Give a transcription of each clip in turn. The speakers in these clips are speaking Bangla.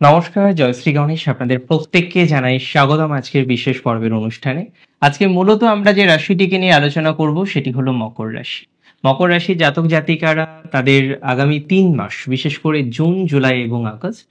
নমস্কার, জয়শ্রী গণেশ আপনাদের প্রত্যেককে জানাই স্বাগতম আজকের বিশেষ পর্বের অনুষ্ঠানে। আজকে মূলত আমরা যে রাশিটিকে নিয়ে আলোচনা করব সেটি হলো মকর রাশি। মকর রাশির জাতক জাতিকারা তাদের আগামী ৩ মাস, বিশেষ করে জুন, জুলাই এবং আগস্ট,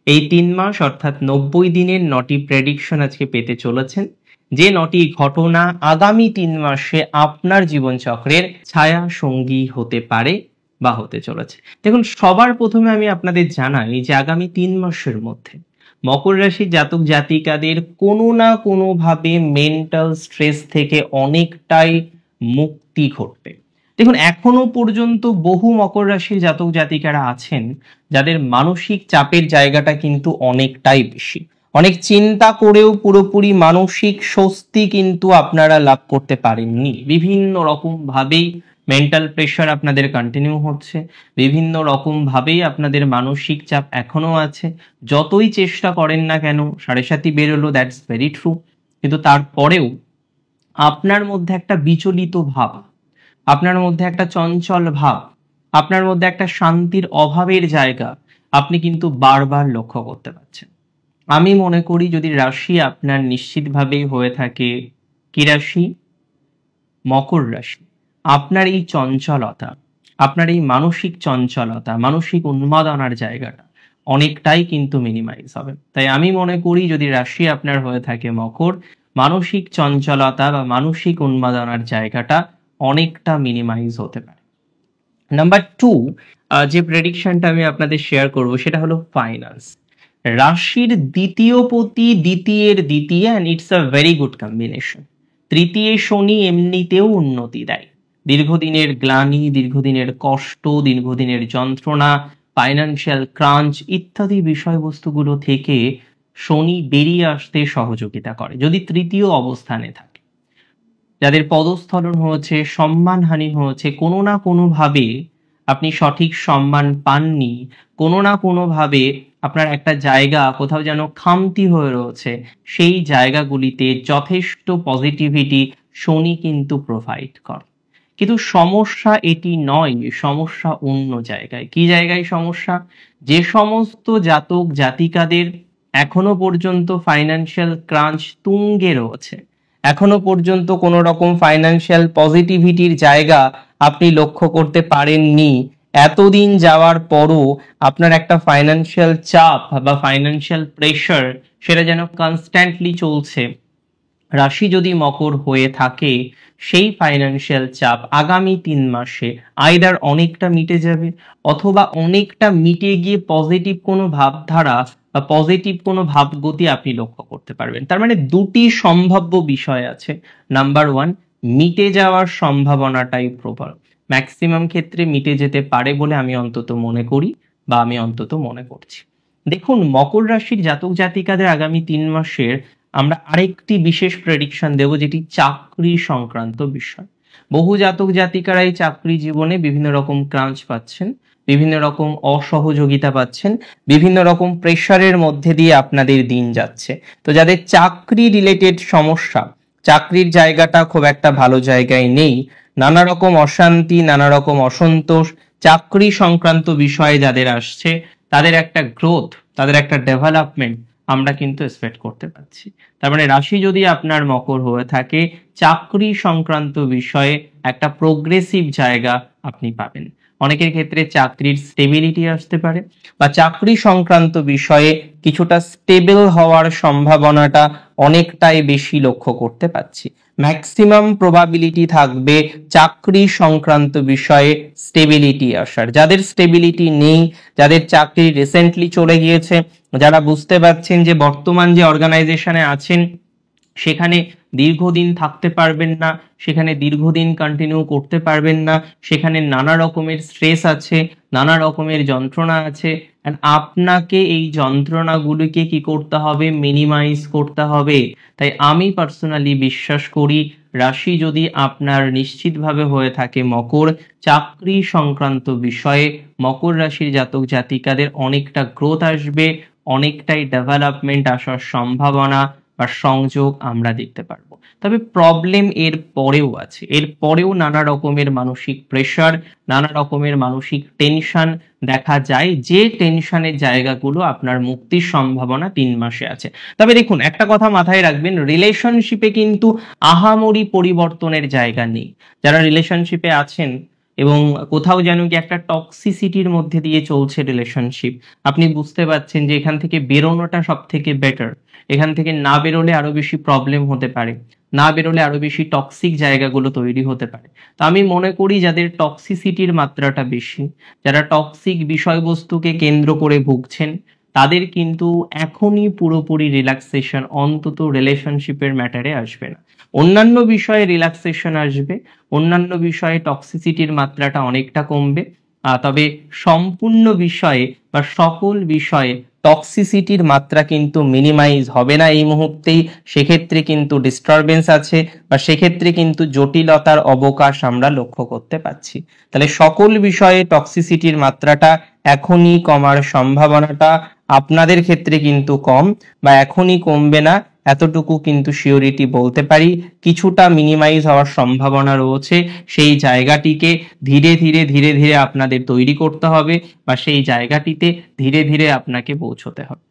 এই ৩ মাস অর্থাৎ ৯০ দিনের ৯টি প্রেডিকশন আজকে পেতে চলেছেন। যে ৯টি ঘটনা আগামী ৩ মাসে আপনার জীবনচক্রের ছায়া সঙ্গী হতে পারে বা হতে চলেছে। দেখুন, সবার প্রথমে আমি আপনাদের জানাই যে আগামী ৩ মাসের মধ্যে মকর রাশির জাতক জাতিকাদের কোনো না কোনোভাবে মেন্টাল স্ট্রেস থেকে অনেকটাই মুক্তি ঘটবে। দেখুন, এখনো পর্যন্ত বহু মকর রাশির জাতক জাতিকারা আছেন যাদের মানসিক চাপের জায়গাটা কিন্তু অনেকটাই বেশি। অনেক চিন্তা করেও পুরোপুরি মানসিক স্বস্তি কিন্তু আপনারা লাভ করতে পারেননি। বিভিন্ন রকম ভাবেই মেন্টাল প্রেশার আপনাদের কন্টিনিউ হচ্ছে, বিভিন্ন রকম ভাবেই আপনাদের মানসিক চাপ এখনো আছে। যতই চেষ্টা করেন না কেন, ৭.৫ বেরোলো, দ্যাটস ভেরি ট্রু, কিন্তু তারপরেও আপনার মধ্যে একটা বিচলিত ভাব, আপনার মধ্যে একটা চঞ্চল ভাব, আপনার মধ্যে একটা শান্তির অভাবের জায়গা আপনি কিন্তু বারবার লক্ষ্য করতে পারছেন। আমি মনে করি যদি রাশি আপনার নিশ্চিতভাবেই হয়ে থাকে কি রাশি? মকর রাশি, আপনার এই চঞ্চলতা, আপনার এই মানসিক চঞ্চলতা, মানসিক উন্মাদনার জায়গাটা অনেকটাই কিন্তু মিনিমাইজ হবে। তাই আমি মনে করি যদি রাশি আপনার হয়ে থাকে মকর, মানসিক চঞ্চলতা বা মানসিক উন্মাদনার জায়গাটা অনেকটা মিনিমাইজ হতে পারে। নাম্বার 2, যে প্রেডিকশনটা আমি আপনাদের শেয়ার করব সেটা হলো ফাইন্যান্স। রাশির দ্বিতীয় পতি দ্বিতীয়ের দ্বিতীয়, and it's a very good combination. তৃতীয় শনি এমনিতেও উন্নতি দেয়। দীর্ঘদিনের গ্লানি, দীর্ঘদিনের কষ্ট, দীর্ঘদিনের যন্ত্রণা, ফাইন্যান্সিয়াল ক্রাঞ্চ ইত্যাদি বিষয়বস্তুগুলো থেকে শনি বেরিয়ে আসতে সহযোগিতা করে যদি তৃতীয় অবস্থানে থাকে। যাদের পদস্খলন হয়েছে, সম্মানহানি হয়েছে, কোনো না কোনোভাবে আপনি সঠিক সম্মান পাননি, কোনো না কোনোভাবে আপনার একটা জায়গা কোথাও যেন খামতি হয়ে রয়েছে, সেই জায়গাগুলিতে যথেষ্ট পজিটিভিটি শনি কিন্তু প্রোভাইড করে। কিন্তু সমস্যা এটি নয়, সমস্যা অন্য জায়গায়। কি জায়গায় সমস্যা? যে সমস্ত জাতক জাতিকাদের এখনো পর্যন্ত ফাইন্যান্সিয়াল ক্রাঞ্চ তুঙ্গে রয়েছে, এখনো পর্যন্ত কোনো রকম ফাইন্যান্সিয়াল পজিটিভিটির জায়গা আপনি লক্ষ্য করতে পারেননি, এতদিন যাওয়ার পরও আপনার একটা ফাইন্যান্সিয়াল চাপ বা ফাইন্যান্সিয়াল প্রেশার সেটা যেন কনস্ট্যান্টলি চলছে। রাশি যদি মকর হয়ে থাকে, সেই ফাইন্যান্সিয়াল চাপ আগামী ৩ মাসে আইদার অনেকটা মিটে যাবে, অথবা অনেকটা মিটে গিয়ে পজিটিভ কোনো ভাবধারা বা পজিটিভ কোনো ভাবগতি আপনি লক্ষ্য করতে পারবেন। তার মানে দুটি সম্ভাব্য বিষয় আছে। নাম্বার 1, মিটে যাওয়ার সম্ভাবনাটাই প্রবল, ম্যাক্সিমাম ক্ষেত্রে মিটে যেতে পারে বলে আমি অন্তত মনে করি বা আমি অন্তত মনে করছি। দেখুন, মকর রাশির জাতক জাতিকাদের আগামী ৩ মাসের আমরা আরেকটি বিশেষ প্রেডিকশন দেব, যেটি চাকরি সংক্রান্ত বিষয়। বহু জাতক জাতিকারা এই চাকরি জীবনে বিভিন্ন রকম ক্রাঞ্চ পাচ্ছেন, বিভিন্ন রকম অসহযোগিতা পাচ্ছেন, বিভিন্ন রকম প্রেশারের মধ্যে দিয়ে আপনাদের দিন যাচ্ছে। তো যাদের চাকরি রিলেটেড সমস্যা, চাকরির জায়গাটা খুব একটা ভালো জায়গায় নেই, নানা রকম অশান্তি, নানা রকম অসন্তোষ চাকরি সংক্রান্ত বিষয়ে যাদের আসছে, তাদের একটা গ্রোথ, তাদের একটা ডেভেলপমেন্ট আমরা কিন্তু এক্সপেক্ট করতে পারছি। তার মানে রাশি যদি আপনার মকর হয়ে থাকে, চাকরি সংক্রান্ত বিষয়ে একটা প্রোগ্রেসিভ জায়গা আপনি পাবেন। অনেকের ক্ষেত্রে চাকরির স্টেবিলিটি আসতে পারে, বা চাকরি সংক্রান্ত বিষয়ে কিছুটা স্টেবল হওয়ার সম্ভাবনাটা অনেকটাই বেশি লক্ষ্য করতে পারছি। ম্যাক্সিমাম প্রবাবিলিটি থাকবে চাকরি সংক্রান্ত বিষয়ে স্টেবিলিটি আসার। যাদের স্টেবিলিটি নেই, যাদের চাকরি রিসেন্টলি চলে গিয়েছে, যারা বুঝতে পারছেন যে বর্তমান যে অর্গানাইজেশনে আছেন সেখানে দীর্ঘদিন থাকতে পারবেন না, সেখানে দীর্ঘদিন কন্টিনিউ করতে পারবেন না, সেখানে নানা রকমের স্ট্রেস আছে, নানা রকমের যন্ত্রণা আছে, and আপনাকে এই যন্ত্রণাগুলিকে কি করতে হবে? মিনিমাইজ করতে হবে। তাই আমি পার্সোনালি বিশ্বাস করি, রাশি যদি আপনার নিশ্চিতভাবে হয়ে থাকে মকর, চাকরি সংক্রান্ত বিষয়ে মকর রাশির জাতক জাতিকাদের অনেকটা গ্রোথ আসবে, অনেকটাই ডেভেলপমেন্ট আসার সম্ভাবনা বা সংযোগ আমরা দেখতে পারবো। তবে প্রবলেম এর পরেও আছে, এর পরেও নানা রকমের মানসিক প্রেশার, নানা রকমের মানসিক টেনশন দেখা যায়, যে টেনশনের জায়গাগুলো আপনার মুক্তির সম্ভাবনা 3 মাসে আছে। তবে দেখুন, একটা কথা মাথায় রাখবেন, রিলেশনশিপে কিন্তু আহামরি পরিবর্তনের জায়গা নেই। যারা রিলেশনশিপে আছেন এবং কোথাও যেন কি একটা টক্সিসিটির মধ্যে দিয়ে চলছে রিলেশনশিপ, আপনি বুঝতে পারছেন যে এখান থেকে বেরোনোটা সব থেকে বেটার। এখান থেকে না বেরোলে আরো বেশি প্রবলেম হতে পারে, না বেরোলে আরো বেশি টক্সিক জায়গাগুলো তৈরি হতে পারে। তো আমি মনে করি যাদের টক্সিসিটির মাত্রাটা বেশি, যারা টক্সিক বিষয়বস্তুকে কেন্দ্র করে ভুগছেন, তাদের কিন্তু এখনই পুরোপুরি রিল্যাক্সেশন অন্তত রিলেশনশিপের ম্যাটারে আসবে না। অন্যান্য বিষয়ে রিল্যাক্সেশন আসবে, অন্যান্য বিষয়ে টক্সিসিটির মাত্রাটা অনেকটা কমবে, তবে সম্পূর্ণ বিষয়ে বা সকল বিষয়ে টক্সিসিটির মাত্রা কিন্তু মিনিমাইজ হবে না এই মুহূর্তেই। সেক্ষেত্রে কিন্তু ডিস্টারবেন্স আছে, বা সেক্ষেত্রে কিন্তু জটিলতার অবকাশ আমরা লক্ষ্য করতে পাচ্ছি। তাহলে সকল বিষয়ে টক্সিসিটির মাত্রাটা এখনই কমার সম্ভাবনাটা আপনাদের ক্ষেত্রে কিন্তু কম, বা এখনই কমবে না এতটুকু কিন্তু শিওরিটি বলতে পারি। কিছুটা মিনিমাইজ হওয়ার সম্ভাবনা রয়েছে, সেই জায়গাটিকে ধীরে ধীরে ধীরে ধীরে আপনাদের তৈরি করতে হবে, বা সেই জায়গাটিতে ধীরে ধীরে আপনাকে পৌঁছতে হবে।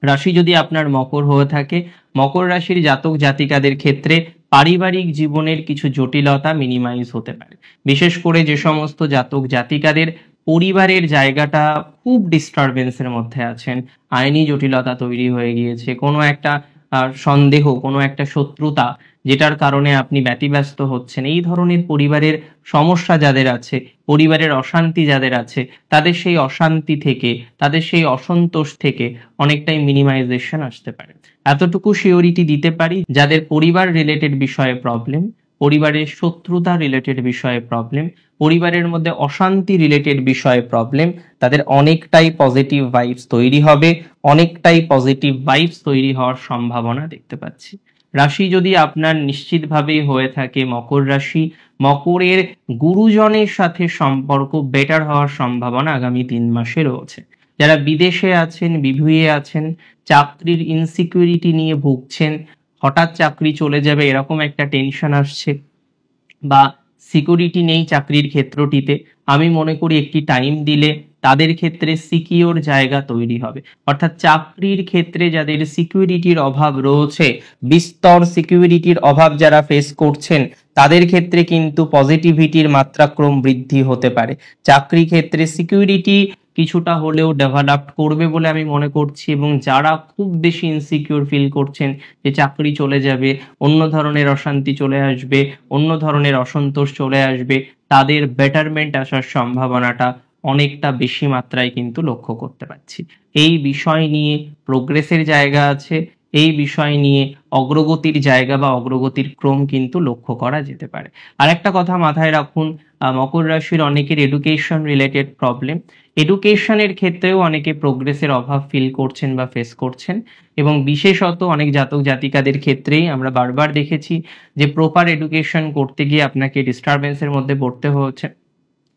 রাশি যদি আপনার মকর হয়ে থাকে, মকর রাশির জাতক জাতিকাদের ক্ষেত্রে পারিবারিক জীবনের কিছু জটিলতা মিনিমাইজ হতে পারে। বিশেষ করে যে সমস্ত জাতক জাতিকাদের পরিবারের জায়গাটা খুব ডিস্টারবেন্সের মধ্যে আছেন, আইনি জটিলতা তৈরি হয়ে গিয়েছে, কোনো একটা সন্দেহ, কোনো একটা শত্রুতা যেটার কারণে আপনি ব্যতিব্যস্ত হচ্ছেন, এই ধরনের পরিবারের সমস্যা যাদের আছে, পরিবারের অশান্তি যাদের আছে, তাদের সেই অশান্তি থেকে, তাদের সেই অসন্তোষ থেকে অনেকটাই মিনিমাইজেশন আসতে পারে। এতটুকু শিওরিটি দিতে পারি, যাদের পরিবার রিলেটেড বিষয়ে প্রবলেম, পরিবারের শত্রুতা রিলেটেড বিষয়ে প্রবলেম, পরিবারের মধ্যে অশান্তি রিলেটেড বিষয়ে প্রবলেম, তাদের অনেকটাই পজিটিভ ভাইবস তৈরি হবে, অনেকটাই পজিটিভ ভাইবস তৈরি হওয়ার সম্ভাবনা দেখতে পাচ্ছি। রাশি যদি আপনার নিশ্চিতভাবেই হয়ে থাকে মকর রাশি, মকরের গুরুজনের সাথে সম্পর্ক বেটার হওয়ার সম্ভাবনা আগামী 3 মাসে রয়েছে। যারা বিদেশে আছেন, বিভুঁইয়ে আছেন, চাকরির ইনসিকিউরিটি নিয়ে ভুগছেন, হঠাৎ চাকরি চলে যাবে এরকম একটা টেনশন আসছে, বা সিকিউরিটি নেই চাকরির ক্ষেত্রটিতে, আমি মনে করি একটি টাইম দিলে তাদের ক্ষেত্রে সিকিউর জায়গা তৈরি হবে। অর্থাৎ চাকরির ক্ষেত্রে যাদের সিকিউরিটির অভাব রয়েছে, বিস্তর সিকিউরিটির অভাব যারা ফেস করছেন, তাদের ক্ষেত্রে কিন্তু পজিটিভিটির মাত্রাক্রম বৃদ্ধি হতে পারে। চাকরি ক্ষেত্রে সিকিউরিটি কিছুটা হলেও ডেভেলপ করবে বলে আমি মনে করছি, এবং যারা খুব বেশি ইনসিকিউর ফিল করছেন যে চাকরি চলে যাবে, অন্য ধরনের অশান্তি চলে আসবে, অন্য ধরনের অসন্তোষ চলে আসবে, তাদের বেটারমেন্ট আসার সম্ভাবনাটা অনেকটা বেশি মাত্রায় কিন্তু লক্ষ্য করতে পারছি। এই বিষয় নিয়ে প্রোগ্রেসের জায়গা আছে, এই বিষয় নিয়ে অগ্রগতির জায়গা বা অগ্রগতির ক্রম কিন্তু লক্ষ্য করা যেতে পারে। আর একটা কথা মাথায় রাখুন, মকর রাশির অনেকের এডুকেশন রিলেটেড প্রবলেম, এডুকেশনের ক্ষেত্রেও অনেকে প্রোগ্রেসের অভাব ফিল করছেন বা ফেস করছেন, এবং বিশেষত অনেক জাতক জাতিকাদের ক্ষেত্রেই আমরা বারবার দেখেছি যে প্রপার এডুকেশন করতে গিয়ে আপনাকে ডিস্টারবেন্সের মধ্যে পড়তে হচ্ছে।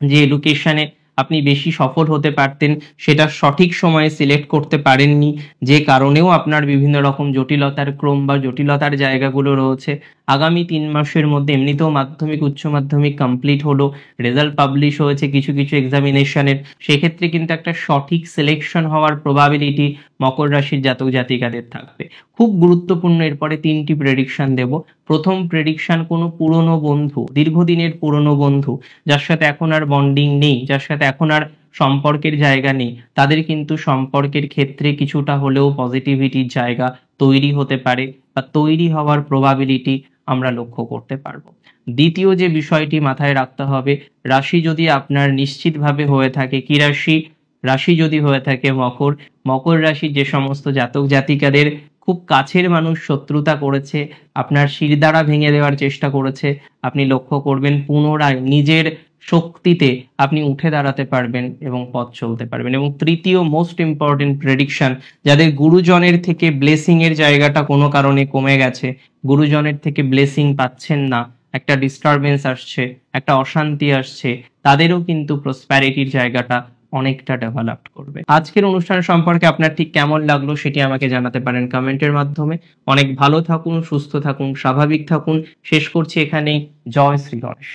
যে এডুকেশনে আপনি বেশি সফল হতে পারতেন, সেটা সঠিক সময়ে সিলেক্ট করতে পারেননি, যে কারণেও আপনার বিভিন্ন রকম জটিলতার ক্রম বা জটিলতার জায়গাগুলো রয়েছে। আগামী 3 মাসের মধ্যে এমনিতেও মাধ্যমিক উচ্চ মাধ্যমিক কমপ্লিট হলো, রেজাল্ট পাবলিশ হয়েছে কিছু কিছু এক্সামিনেশনের, সেক্ষেত্রে কিন্তু একটা সঠিক সিলেকশন হওয়ার প্রবাবিলিটি মকর রাশির জাতক জাতিকাদের থাকবে। খুব গুরুত্বপূর্ণ, এরপরে 3টি প্রেডিকশন দেব। প্রথম প্রেডিকশন, কোনো পুরনো বন্ধু, দীর্ঘদিনের পুরনো বন্ধু যার সাথে এখন আর বন্ডিং নেই, যার সাথে এখন আর সম্পর্কের জায়গা নেই, তাদের কিন্তু সম্পর্কের ক্ষেত্রে কিছুটা হলেও পজিটিভিটির জায়গা তৈরি হতে পারে, বা তৈরি হওয়ার প্রবাবিলিটি আমরা লক্ষ্য করতে পারবো। দ্বিতীয় যে বিষয়টি মাথায় রাখতে হবে, রাশি যদি আপনার নিশ্চিতভাবে হয়ে থাকে কি রাশি, রাশি যদি হয়ে থাকে মকর, মকর রাশির যে সমস্ত জাতক জাতিকাদের খুব কাছের মানুষ শত্রুতা করেছে, আপনার শিরদাঁড়া ভেঙে দেওয়ার চেষ্টা করেছে, আপনি লক্ষ্য করবেন পুনরায় নিজের শক্তিতে আপনি উঠে দাঁড়াতে পারবেন এবং পথ চলতে পারবেন। এবং তৃতীয় মোস্ট ইম্পর্টেন্ট প্রেডিকশন, যাদের গুরুজনের থেকে ব্লেসিং এর জায়গাটা কোনো কারণে কমে গেছে, গুরুজনের থেকে ব্লেসিং পাচ্ছেন না, একটা ডিস্টারবেন্স আসছে, একটা অশান্তি আসছে, তাদেরও কিন্তু প্রসপ্যারিটির জায়গাটা অনেকটা ডেভেলপ করবে। আজকের অনুষ্ঠান সম্পর্কে আপনার ঠিক কেমন লাগলো সেটি আমাকে জানাতে পারেন কমেন্টের মাধ্যমে। অনেক ভালো থাকুন, সুস্থ থাকুন, স্বাভাবিক থাকুন। শেষ করছি এখানেই। জয় শ্রী গণেশ।